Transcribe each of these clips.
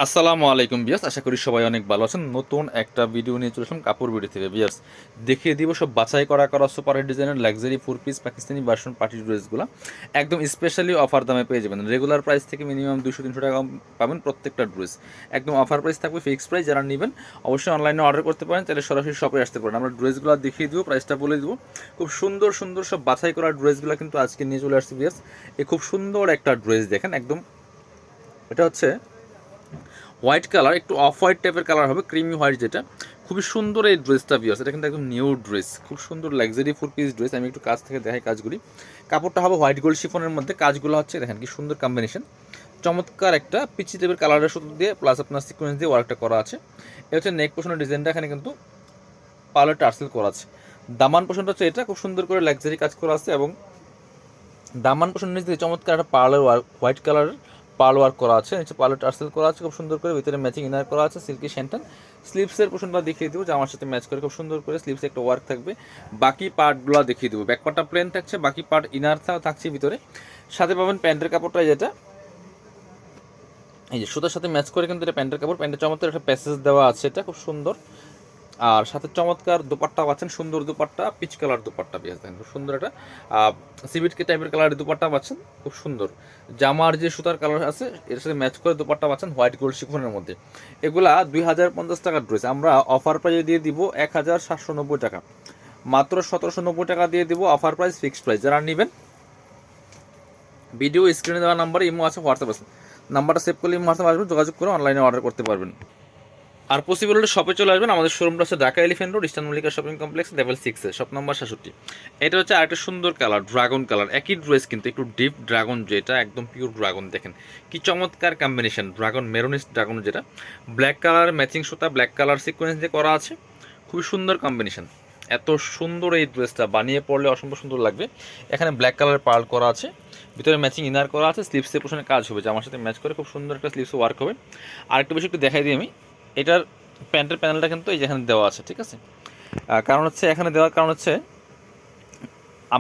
আসসালামু আলাইকুম বিয়াস, আশা করি সবাই অনেক ভালো আছেন। নতুন একটা ভিডিও নিয়ে চলে আসলাম কাপড় ভিডিও থেকে বিয়াস। দেখিয়ে দিব সব বাছাই করা সুপার হিট ডিজাইনের luxury 4 piece Pakistani version party ড্রেসগুলো একদম স্পেশালি অফার দামে পেয়ে যাবেন। রেগুলার প্রাইস থেকে মিনিমাম 200-300 টাকা পাবেন প্রত্যেকটা ড্রেস। একদম অফার প্রাইস থাকবে, ফিক্সড প্রাইস। যারা নেবেন অবশ্যই অনলাইনে অর্ডার করতে পারেন, তাহলে সরাসরি শপে আসতে পারেন। আমরা ড্রেসগুলো দেখিয়ে দিব, প্রাইসটা বলে দিব। খুব সুন্দর সুন্দর সব বাছাই করা ড্রেসগুলো কিন্তু আজকে নিয়ে চলে আসছি বিয়াস। এই খুব সুন্দর একটা ড্রেস দেখেন, একদম এটা হচ্ছে হোয়াইট কালার, একটু অফ হোয়াইট টাইপের কালার হবে, ক্রিমি হোয়াইট, যেটা খুবই সুন্দর এই ড্রেসটা ভিউয়ার্স। এটা কিন্তু একদম নিউ ড্রেস, খুব সুন্দর লাক্সারি 4 পিস ড্রেস। আমি একটু কাছ থেকে দেখাই কাজগুলি। কাপড়টা হবে হোয়াইট গোল্ড শিফনের মধ্যে, কাজগুলো হচ্ছে দেখেন কি সুন্দর কম্বিনেশন। চমৎকার একটা পিচি টাইপের কালারের সুতো দিয়ে প্লাস আপনার সিকোয়েন্স দিয়ে ওয়ার্কটা করা আছে। এটা হচ্ছে নেক পোর্শনের ডিজাইনটা, এখানে কিন্তু পার্লার টার্সেল করা আছে। দামান পোর্শনটা হচ্ছে এটা খুব সুন্দর করে লাক্সারি কাজ করা আছে, এবং দামান পোর্শনের নিচে চমৎকার একটা পার্লার ওয়ার্ক, হোয়াইট কালারের পার্ল ওয়ার্ক করা আছে। নিচে পার্লার টার্সেল করা আছে খুব সুন্দর করে, ভিতরে ম্যাচিং ইনার করা আছে সিল্কি শ্যান্টান। স্লিপসের পোর্শনটা দেখিয়ে দেবো, জামার সাথে ম্যাচ করে খুব সুন্দর করে স্লিপসে একটা ওয়ার্ক থাকবে। বাকি পার্টগুলো দেখিয়ে দেবো। ব্যাক পার্টটা প্লেন থাকছে, বাকি পার্ট ইনার থাকছে ভিতরে। সাথে পাবেন প্যান্টের কাপড়টা, যেটা এই যে সুতার সাথে ম্যাচ করে কিন্তু এটা প্যান্টের কাপড়। প্যান্টের চমৎকার একটা প্যাসেজ দেওয়া আছে, এটা খুব সুন্দর। আর সাথে চমৎকার দোপাট্টা পাচ্ছেন, সুন্দর দোপাট্টা, পিচ কালার দোপাট্টা পেয়ে দেখেন, খুব সুন্দর একটা সিভিটকে টাইপের কালারের দোপাট্টা পাচ্ছেন, খুব সুন্দর। জামার যে সুতার কালার আছে এর সাথে ম্যাচ করে দোপাট্টা পাচ্ছেন হোয়াইট গোল্ড শিফনের মধ্যে। এগুলা 2050 টাকার ড্রেস, আমরা অফার প্রাইসে দিয়ে দিব 1790 টাকা, মাত্র 1790 টাকা দিয়ে দিব অফার প্রাইস, ফিক্সড প্রাইস। যারা নেবেন ভিডিও স্ক্রিনে দেওয়া নাম্বারে ইমো আছে, হোয়াটসঅ্যাপ আছে, নাম্বারটা সেভ করলে ইমো হোয়াটসঅ্যাপ আসবেন, যোগাযোগ করে অনলাইনে অর্ডার করতে পারবেন। আর পসিবল হলে শপে চলে আসবেন। আমাদের শোরুমটা হচ্ছে Dhaka elephant road, eastern Mallika shopping complex, level 6-এ, শপ নম্বর 66। এটা হচ্ছে আরেকটা সুন্দর কালার, ড্রাগন কালার। একই ড্রেস কিন্তু একটু ডিপ ড্রাগন, যেটা একদম পিওর ড্রাগন। দেখেন কি চমৎকার কম্বিনেশন, ড্রাগন মেরুনিস ড্রাগন, যেটা ব্ল্যাক কালার ম্যাচিং সুতা, ব্ল্যাক কালার সিকোয়েন্স দিয়ে করা আছে, খুবই সুন্দর কম্বিনেশন। এত সুন্দর এই ড্রেসটা, বানিয়ে পড়লে অসম্ভব সুন্দর লাগবে। এখানে ব্ল্যাক কালার পার্ল করা আছে, ভিতরে ম্যাচিং ইনার করা আছে, স্লিপসের পোশনে কাজ হবে, জামার সাথে ম্যাচ করে খুব সুন্দর একটা স্লিপস ওয়ার্ক হবে। আর একটু বেশি একটু দেখাই দিই আমি, এটার প্যান্টের প্যানেলটা কিন্তু এই যেখানে দেওয়া আছে, ঠিক আছে। কারণ হচ্ছে এখানে দেওয়ার কারণ হচ্ছে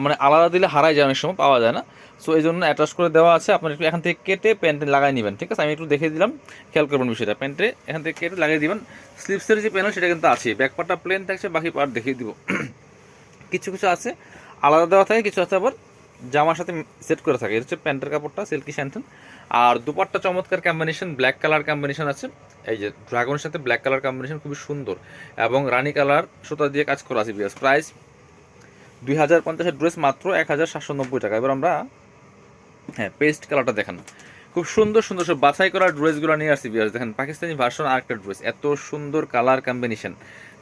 মানে আলাদা দিলে হারাই যায়, অনেক সময় পাওয়া যায় না। সো এই জন্য অ্যাটাচ করে দেওয়া আছে, আপনার একটু এখান থেকে কেটে প্যান্টে লাগাই নেবেন, ঠিক আছে। আমি একটু দেখে দিলাম, খেয়াল করবেন বিষয়টা। প্যান্টে এখান থেকে কেটে লাগিয়ে দিবেন। স্লিপসের যে প্যানেল সেটা কিন্তু আছে, ব্যাক পার্টটা প্লেন থাকছে, বাকি পার্ট দেখিয়ে দিব। কিছু কিছু আছে আলাদা দেওয়া থাকে, কিছু আছে আবার জামার সাথে সেট করে থাকে। এটা হচ্ছে প্যান্টের কাপড়টা, সিল্কি স্যান্টন। আর দুপাট্টা চমৎকার কম্বিনেশন, ব্ল্যাক কালার কম্বিনেশন আছে, এই যে ড্রাগনের সাথে ব্ল্যাক কালার কম্বিনেশন, খুবই সুন্দর। এবং রানী কালার সুতা দিয়ে কাজ করা আছে। বিয়াস প্রাইস 2050-এর ড্রেস মাত্র 1790 টাকা। এবার আমরা পেস্ট কালারটা দেখেন, খুব সুন্দর সুন্দর সব বাছাই করা ড্রেসগুলো নিয়ে আসছি বিয়াস। দেখেন পাকিস্তানি ভার্সন আরেকটা ড্রেস, এত সুন্দর কালার কম্বিনেশন,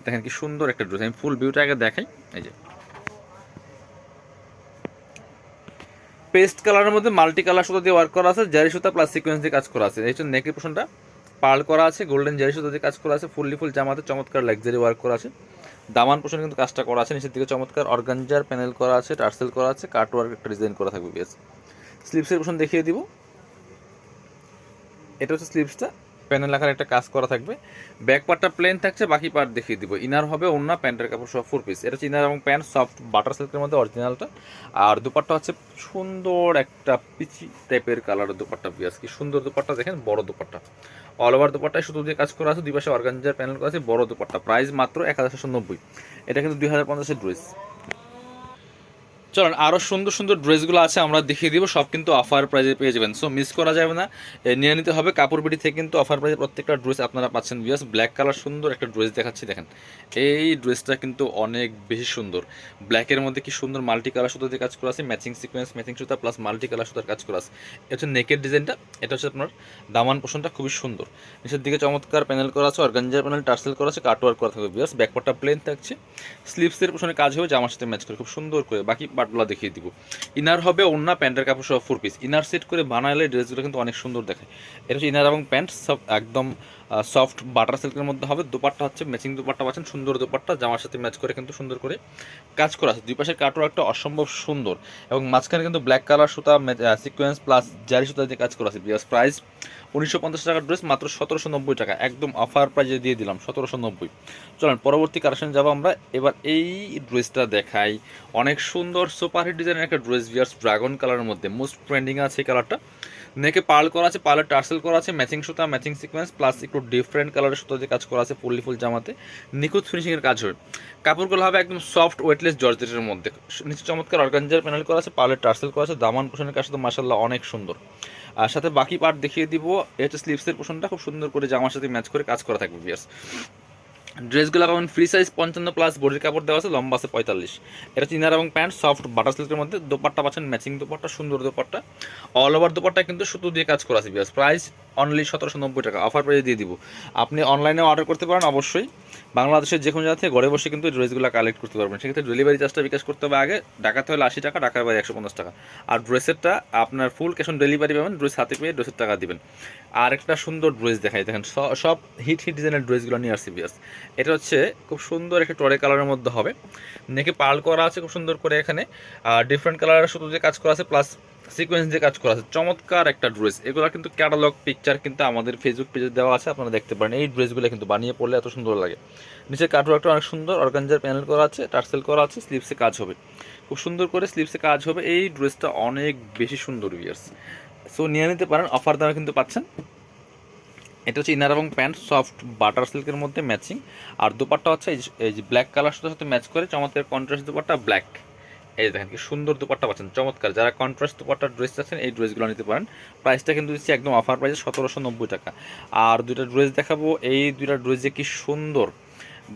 দেখেন কি সুন্দর একটা ড্রেস। আমি ফুল ভিউটা আগে দেখাই। এই যে পেস্ট কালারের মধ্যে মাল্টি কালার সুতা দিয়ে ওয়ার্ক করা আছে, জারি সুতা প্লাস সিকোয়েন্স দিয়ে কাজ করা আছে। এই জন্য নেকের পোর্শনটা পার্ল করা আছে, গোল্ডেন জারি সুতা দিয়ে কাজ করা আছে, ফুল জামাতে চমৎকার লাক্সারি ওয়ার্ক করা আছে। দামান পোর্শন কিন্তু কাজটা করা আছে, নিচের দিকে চমৎকার অর্গানজার প্যানেল করা আছে, টার্সেল করা আছে, কাট ওয়ার্ক একটা ডিজাইন করা থাকবে বেশ। স্লিপসের পোর্শন দেখিয়ে দিব, এটা হচ্ছে স্লিপসটা, প্যানেল আকারে একটা কাজ করা থাকবে। ব্যাক পার্টটা প্লেন থাকছে, বাকি পার্ট দেখিয়ে দিব। ইনার হবে ওন্না, প্যান্টের কাপড় সব 4 পিস। এটা হচ্ছে ইনার এবং প্যান্ট, সফট বাটার সিল্কের মধ্যে অরিজিনালটা। আর দুপাট্টা হচ্ছে সুন্দর একটা পিচি টাইপের কালারের দুপাট্টা। বিয়াস কি সুন্দর দুপাট্টা, দেখেন বড় দুপাট্টা, অল ওভার দুপাট্টায় শুধু দিয়ে কাজ করা আছে, দুই পাশে অর্গানজার প্যানেল করা আছে, বড় দুপাট্টা। প্রাইস মাত্র 1790। এটা কিন্তু 2050-এর ড্রেস। চলুন আরও সুন্দর সুন্দর ড্রেসগুলো আছে, আমরা দেখিয়ে দিব। সব কিন্তু অফার প্রাইজে পেয়ে যাবেন, সো মিস করা যাবে না, নিয়ে নিতে হবে। কাপড় বিডি থেকে কিন্তু অফার প্রাইজে প্রত্যেকটা ড্রেস আপনারা পাচ্ছেন। বিয়াস ব্ল্যাক কালার সুন্দর একটা ড্রেস দেখাচ্ছি, দেখেন এই ড্রেসটা কিন্তু অনেক বেশি সুন্দর। ব্ল্যাকের মধ্যে কি সুন্দর মাল্টি কালার সুতো দিয়ে কাজ করা আছে, ম্যাচিং সিকোয়েন্স, ম্যাচিং সুতা প্লাস মাল্টি কালার সুতার কাজ করা আছে। এটা হচ্ছে নেকের ডিজাইনটা, এটা হচ্ছে আপনার দামান পোর্শনটা, খুবই সুন্দর। নিচের দিকে চমৎকার প্যানেল করা আছে, অর্গানজার প্যানেল টার্সেল করা আছে, কাটওয়ার্ক করা থাকবে। বিয়াস ব্যাকপার্টটা প্লেন থাকছে, স্লিপসের পোর্শনে কাজ হবে, জামার সাথে ম্যাচ করে খুব সুন্দর করে। বাকি পার্টগুলো দেখিয়ে দিব। ইনার হবে ওন্না, প্যান্টের কাপড় সহ 4 পিস। ইনার সেট করে বানালে ড্রেসগুলো কিন্তু অনেক সুন্দর দেখায়। এটা হচ্ছে ইনার এবং প্যান্ট, সব একদম সফট বাটার সিল্কের মধ্যে হবে। দুপাট্টা হচ্ছে ম্যাচিং দুপাট্টা পাচ্ছেন, সুন্দর দুপাট্টা, জামার সাথে ম্যাচ করে কিন্তু সুন্দর করে কাজ করা আছে। দুই পাশের কাটওয়ার্ক একটা অসম্ভব সুন্দর, এবং মাঝখানে কিন্তু ব্ল্যাক কালার সুতা সিকোয়েন্স প্লাস জারি সুতা দিয়ে কাজ করা আছে। বিয়াস প্রাইস 1950 টাকার ড্রেস মাত্র 1790 টাকা, একদম অফার প্রাইজে দিয়ে দিলাম 1790। চলেন পরবর্তী কালেকশন যাবো আমরা। এবার এই ড্রেসটা দেখাই, অনেক সুন্দর সুপারহিট ডিজাইনের একটা ড্রেস বিয়ার্স, ড্রাগন কালারের মধ্যে মোস্ট ট্রেন্ডিং আছে এই কালারটা। নেকে পার্ল করা আছে, পার্লের টার্সেল করা আছে, ম্যাচিং সুতা, ম্যাচিং সিকোয়েন্স, প্লাস একটু ডিফারেন্ট কালারের সুতো দিয়ে কাজ করা আছে, ফুল জামাতে নিখুঁত ফিনিশিংয়ের কাজ হবে। কাপড়গুলো হবে একদম সফট ওয়েটলেস জর্জেটের মধ্যে, নিচে চমৎকার অর্গানজার প্যানেল করা আছে, পার্লের টার্সেল করা আছে, দামান পোষণের কাজ তো মাশাআল্লাহ অনেক সুন্দর। আর সাথে বাকি পার্ট দেখিয়ে দিব, এটা হচ্ছে স্লিভসের পোষণটা খুব সুন্দর করে জামার সাথে ম্যাচ করে কাজ করা থাকবে ভিউয়ার্স। ড্রেসগুলো পাবেন ফ্রি সাইজ 55+, বডির কাপড় দেওয়া আছে, লম্বা আছে 45। এটা চিনার এবং প্যান্ট সফট বাটার সিল্কের মধ্যে, দোপাট্টা পাচ্ছেন ম্যাচিং দোপাট্টা, সুন্দর দোপাট্টা, অল ওভার দোপাট্টা কিন্তু সুতো দিয়ে কাজ করা আছে ভিউয়ার্স। প্রাইস অনলি 1790 টাকা, অফার প্রাইসে দিয়ে দিব। আপনি অনলাইনে অর্ডার করতে পারেন অবশ্যই, বাংলাদেশের যে কোনো জায়গা থেকে ঘরে বসে কিন্তু ড্রেসগুলো কালেক্ট করতে পারবেন। সেক্ষেত্রে ডেলিভারি চার্জটা বিকাশ করতে হবে আগে, ঢাকাতে হলে 80 টাকা, ঢাকার বাইরে 150 টাকা। আর ড্রেসেরটা আপনার ফুল ক্যাশ অন ডেলিভারি পাবেন, ড্রেস হাতে পেয়ে ড্রেসের টাকা দিবেন। আর একটা সুন্দর ড্রেস দেখাই, দেখেন সব হিট ডিজাইনের ড্রেসগুলো নিয়ে আসছি ভিউয়ার্স। এটা হচ্ছে খুব সুন্দর একটা টরে কালারের মধ্যে হবে, নেকে পার্ল করা আছে খুব সুন্দর করে, এখানে ডিফারেন্ট কালারের সুতো দিয়ে কাজ করা আছে, প্লাস সিকোয়েন্স দিয়ে কাজ করা আছে, চমৎকার একটা ড্রেস। এগুলো কিন্তু ক্যাটালগ পিকচার কিন্তু আমাদের ফেসবুক পেজে দেওয়া আছে, আপনারা দেখতে পারেন। এই ড্রেসগুলো কিন্তু বানিয়ে পড়লে এত সুন্দর লাগে। নিচের কাটওয়ার্কটা অনেক সুন্দর, অর্গানজার প্যানেল করা আছে, টার্সেল করা আছে, স্লিভসে কাজ হবে, খুব সুন্দর করে স্লিভসে কাজ হবে। এই ড্রেসটা অনেক বেশি সুন্দর ভিউয়ার্স, সো নিয়ে নিতে পারেন, অফার দামে কিন্তু পাচ্ছেন। এটা হচ্ছে ইনার এবং প্যান্ট সফট বাটার সিল্কের মধ্যে ম্যাচিং, আর দুপাট্টা হচ্ছে এই যে ব্ল্যাক কালার সাথে ম্যাচ করে চমৎকার কন্ট্রাস্ট দুপাট্টা ব্ল্যাক। এই দেখেন কি সুন্দর দুপাট্টা পাচ্ছেন, চমৎকার। যারা কন্ট্রাস্ট দুপাট্টার ড্রেস আছেন এই ড্রেসগুলো নিতে পারেন। প্রাইসটা কিন্তু দিচ্ছি একদম অফার প্রাইসে 1790 টাকা। আর দুইটা ড্রেস দেখাবো, এই দুইটা ড্রেস যে কি সুন্দর,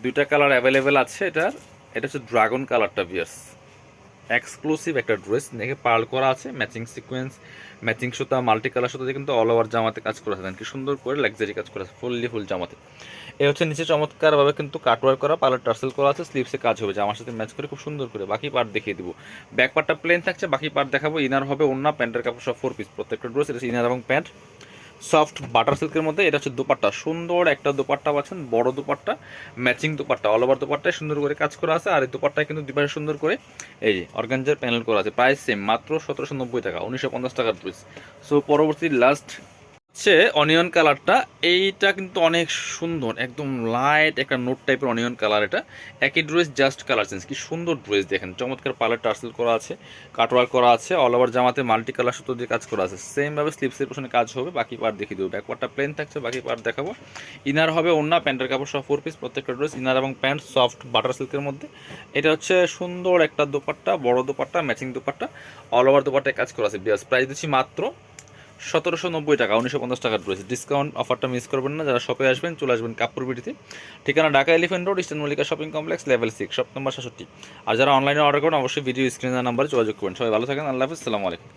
দুইটা কালার অ্যাভেলেবেল আছে এটার। এটা হচ্ছে ড্রাগন কালারটা ভিউয়ার্স, এক্সক্লুসিভ একটা ড্রেস, দেখে পার্ল করা আছে, ম্যাচিং সিকোয়েন্স, ম্যাচিং সুতা, মাল্টি কালার সুতা দিয়ে কিন্তু অল ওভার জামাতে কাজ করা আছে, কি সুন্দর করে লাক্সারি কাজ করা আছে ফুল জামাতে। এ হচ্ছে নিচে চমৎকারভাবে কিন্তু কাটওয়ার্ক করা, পার্লার টার্সেল করা আছে, স্লিভসে কাজ হবে জামার সাথে ম্যাচ করে খুব সুন্দর করে। বাকি পার্ট দেখিয়ে দিব, ব্যাক পার্টটা প্লেন থাকছে, বাকি পার্ট দেখাবো। ইনার হবে ওন্না, প্যান্টের কাপড় সব 4 পিস প্রত্যেকটা ড্রেস। এটা ইনার এবং প্যান্ট সফট বাটার সিল্কের মধ্যে। এটা হচ্ছে দোপাট্টা, সুন্দর একটা দোপাট্টা পাচ্ছেন, বড় dupatta, matching dupatta, all over দোপাট্টায় সুন্দর করে কাজ করা আছে। আর এই দোপাট্টায় কিন্তু দুপাশে সুন্দর করে এই যে অর্গানজার প্যানেল করা আছে। প্রাইস সেম, মাত্র 1790 টাকা, 1950 টাকার ড্রেস। সো পরবর্তী লাস্ট হচ্ছে অনিয়ন কালারটা, এইটা কিন্তু অনেক সুন্দর, একদম লাইট একটা নোট টাইপের অনিয়ন কালার। এটা একই ড্রেস, জাস্ট কালার চেঞ্জ। কি সুন্দর ড্রেস দেখেন, চমৎকার পার্লার টার্সেল করা আছে, কাটওয়ার্ক করা আছে, অল ওভার জামাতে মাল্টি কালার সুতো দিয়ে কাজ করা আছে, সেমভাবে স্লিপসের পোশনে কাজ হবে। বাকি পার্ট দেখিয়ে দেবো, ব্যাক পার্টটা প্লেন থাকছে, বাকি পার্ট দেখাবো। ইনার হবে ওন্না, প্যান্টের কাপড় সব 4 পিস প্রত্যেকটা ড্রেস, ইনার এবং প্যান্ট সফট বাটার সিল্কের মধ্যে। এটা হচ্ছে সুন্দর একটা দোপাট্টা, বড় dupatta, matching dupatta, all over দোপাট্টায় কাজ করা আছে। প্রাইস দিচ্ছি মাত্র 1790 টাকা, 1950 টাকার ড্রেস। ডিসকাউন্ট অফারটা মিস করবেন না, যারা শপে আসবেন চলে আসবেন কাপুরবিটিতে। ঠিকানা Dhaka elephant road, eastern Mallika shopping complex, level 6, shop number 67। আর যারা অনলাইনে অর্ডার করেন অবশ্যই ভিডিও স্ক্রিনের নাম্বারে যোগাযোগ করবেন। সবাই ভালো থাকেন, আল্লাহ হাফিজ, আসসালামু আলাইকুম।